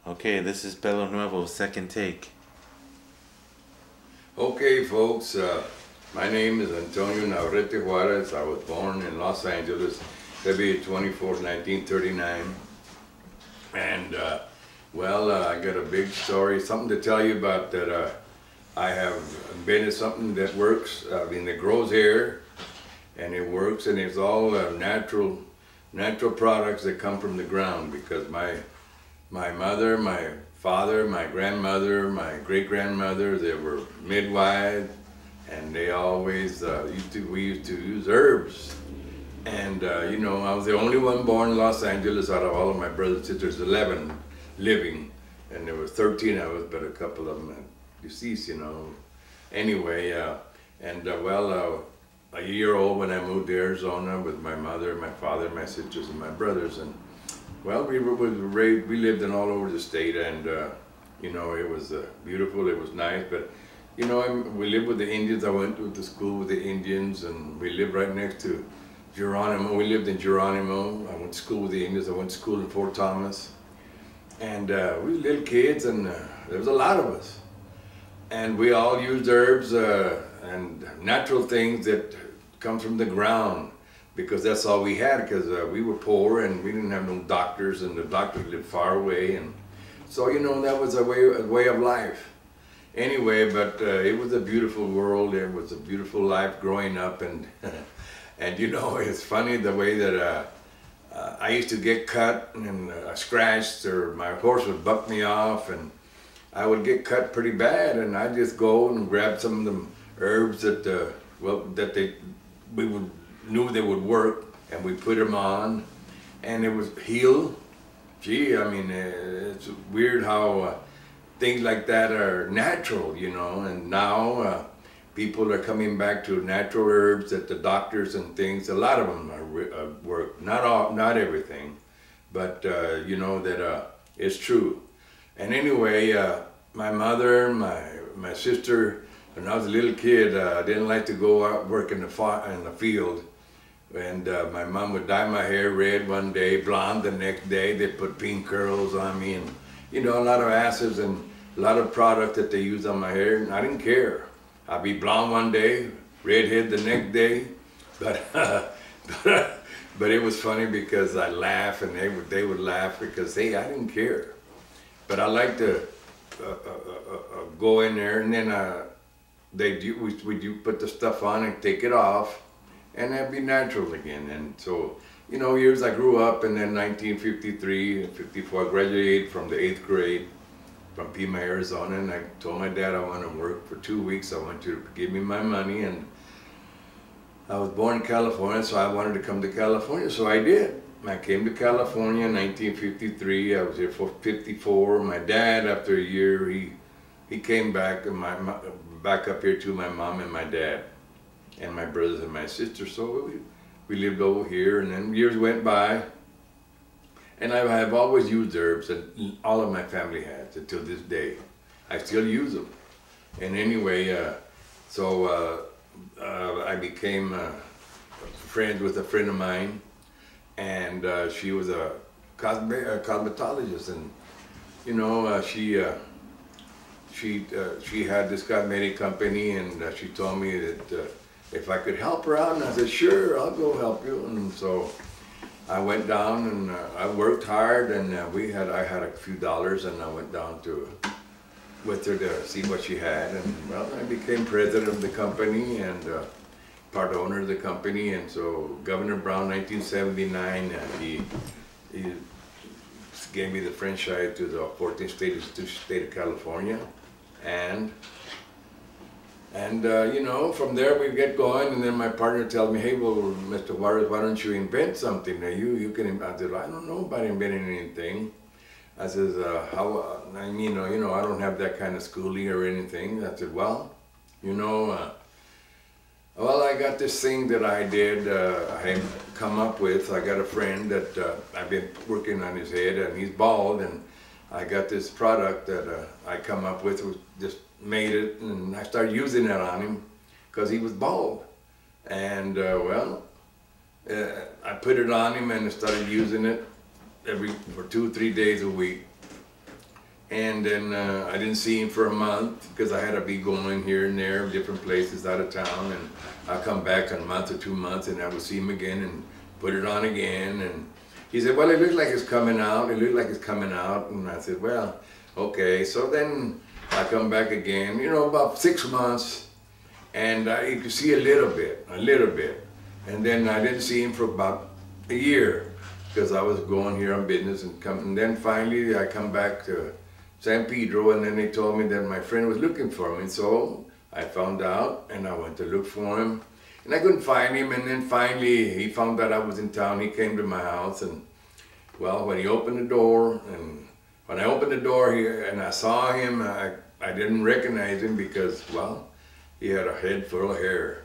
Okay, this is Bello Nuevo, second take. Okay, folks, my name is Antonio Navarrete Juarez. I was born in Los Angeles, February 24th, 1939. And, I got a big story, something to tell you about that I have invented something that works. It grows here, and it works, and it's all natural products that come from the ground, because my mother, my father, my grandmother, my great-grandmother, they were midwives, and they always we used to use herbs. And I was the only one born in Los Angeles out of all of my brothers and sisters, 11 living, and there were 13 of us, but a couple of them deceased, Anyway, a year old when I moved to Arizona with my mother, my father, my sisters, and my brothers, and we lived in all over the state, and it was beautiful. It was nice, but we lived with the Indians. I went to school with the Indians, and we lived right next to Geronimo. We lived in Geronimo. I went to school with the Indians. I went to school in Fort Thomas, and we were little kids, and there was a lot of us, and we all used herbs and natural things that come from the ground, because that's all we had, because we were poor and we didn't have no doctors, and the doctors lived far away, and so that was a way of life. Anyway, but it was a beautiful world. It was a beautiful life growing up, and and it's funny the way that I used to get cut and scratched, or my horse would buck me off, and I would get cut pretty bad, and I'd just go and grab some of the herbs that we knew they would work, and we put them on, and it was heal. Gee, it's weird how things like that are natural, and now people are coming back to natural herbs that the doctors and things, a lot of them work, not everything, but that it's true. And anyway, my mother, my sister, when I was a little kid, I didn't like to go out work in the field. And my mom would dye my hair red one day, blonde the next day. They put pink curls on me, and a lot of acids and a lot of product that they used on my hair, and I didn't care. I'd be blonde one day, redhead the next day, but but it was funny because I laugh, and they would laugh because I didn't care. But I like to go in there, and then we put the stuff on and take it off, and that'd be natural again. And so, years I grew up, and then 1953 and 54, I graduated from the 8th grade from Pima, Arizona, and I told my dad I want to work for 2 weeks. I want you to give me my money, and I was born in California, so I wanted to come to California, so I did. I came to California in 1953. I was here for 54. My dad, after a year, he came back, and back up here to my mom and my dad and my brothers and my sisters. So we lived over here, and then years went by, and I have always used herbs, and all of my family has until this day. I still use them. And anyway, I became friends with a friend of mine, and she was a cosmetologist, and she had this cosmetic company, and she told me that if I could help her out, and I said, sure, I'll go help you. And so I went down, and I worked hard, and I had a few dollars, and I went down with her to see what she had, and I became president of the company and part owner of the company. And so Governor Brown, 1979, he gave me the franchise to the 14th state of California, and from there we get going, and then my partner tells me, hey, well, Mr. Juarez, why don't you invent something? Now you can. I said, I don't know about inventing anything. I says, how? I don't have that kind of schooling or anything. I said, well, I got this thing that I did. I had come up with. I got a friend that I've been working on his head, and he's bald, and I got this product that I come up with, just made it, and I started using it on him because he was bald. And I put it on him and I started using it for 2 or 3 days a week. And then I didn't see him for a month because I had to be going here and there, different places out of town. And I'd come back in a month or 2 months and I would see him again and put it on again. And he said, well, it looks like it's coming out. It looks like it's coming out. And I said, well, okay. So then I come back again, you know, about 6 months. And you could see a little bit. And then I didn't see him for about a year because I was going here on business and then finally I come back to San Pedro, and then they told me that my friend was looking for me. So I found out and I went to look for him and I couldn't find him. And then finally he found out I was in town. He came to my house, and well, when he opened the door, and when I opened the door here and I saw him, I didn't recognize him because, well, he had a head full of hair.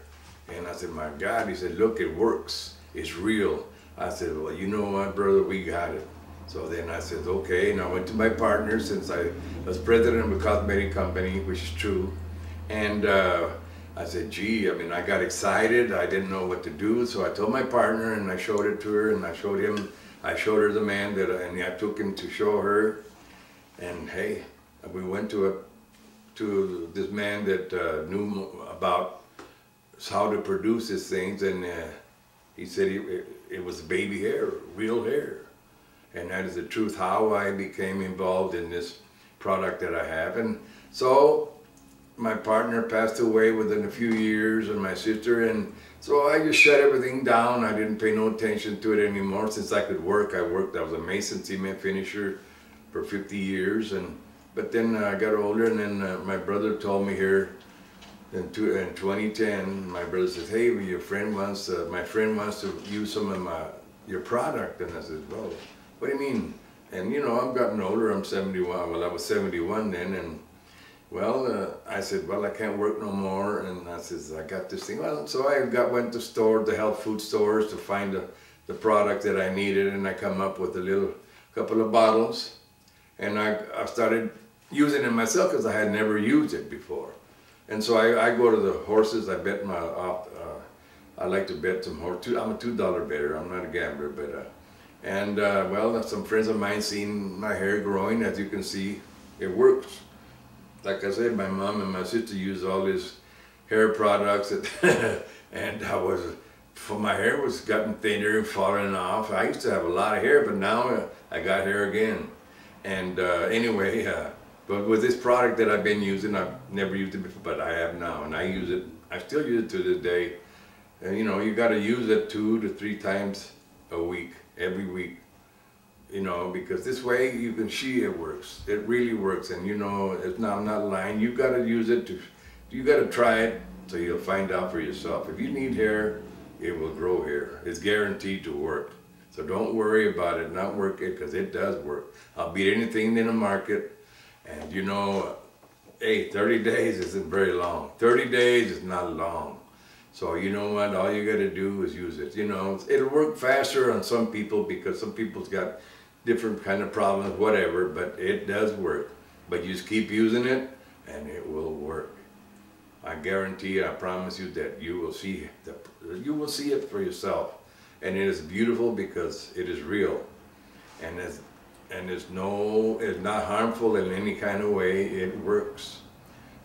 And I said, my God, he said, look, it works. It's real. I said, well, you know what, brother, we got it. So then I said, okay, and I went to my partner since I was president of a cosmetic company, which is true. And I said, gee, I mean, I got excited. I didn't know what to do. So I told my partner and I showed it to her and I showed her the man and I took him to show her. And hey, we went to this man that knew about how to produce these things, and he said it was baby hair, real hair. And that is the truth, how I became involved in this product that I have. And so my partner passed away within a few years, and my sister, and so I just shut everything down. I didn't pay no attention to it anymore. Since I could work, I was a mason cement finisher for 50 years. But then I got older, and then my brother told me here in 2010, my brother says, hey, my friend wants to use some of your product. And I said, well, what do you mean? And you know, I've gotten older, I'm 71, well I was 71 then, and well, I said, well, I can't work no more, and I said, I got this thing. Well, so I went to the health food stores to find the product that I needed, and I come up with a couple of bottles, and I started using it myself because I had never used it before. And so I go to the horses, I bet I like to bet some horse. I'm a $2 better, I'm not a gambler, but well, some friends of mine seen my hair growing. As you can see, it works. Like I said, my mom and my sister used all these hair products, and my hair was gotten thinner and falling off. I used to have a lot of hair, but now I got hair again. And anyway, but with this product that I've been using, I've never used it before, but I have now, and I use it. I still use it to this day. And you know, you got to use it 2 to 3 times a week, every week, you know, because this way you can see it works. It really works, and you know, I'm not lying. You got to use it you got to try it so you'll find out for yourself. If you need hair, it will grow hair. It's guaranteed to work. So don't worry about it not working, because it does work. I'll beat anything in the market, and you know, hey, 30 days isn't very long. 30 days is not long. So you know what, all you got to do is use it. You know, it'll work faster on some people because some people's got different kind of problems, whatever, but it does work. But you just keep using it and it will work. I guarantee, I promise you that you will see it for yourself. And it is beautiful because it is real. And it's not harmful in any kind of way. It works.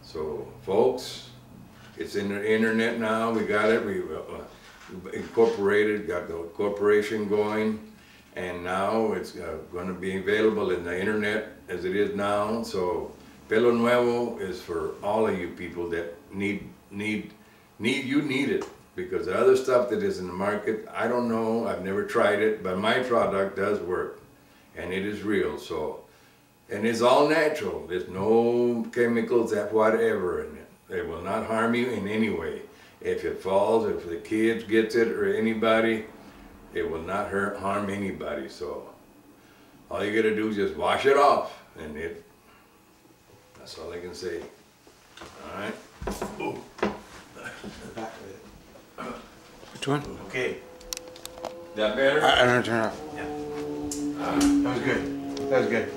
So folks, it's in the internet now. We got it. We incorporated, got the corporation going, and now it's going to be available in the internet as it is now. So Pelo Nuevo is for all of you people that need it, because the other stuff that is in the market, I don't know. I've never tried it, but my product does work, and it is real. So, and it's all natural. There's no chemicals, whatever in it. It will not harm you in any way. If it falls, if the kids gets it or anybody, it will not harm anybody. So all you gotta do is just wash it off, and that's all I can say. All right. Ooh. Which one? Okay. That better? I don't turn it off. Yeah. That was good. That was good.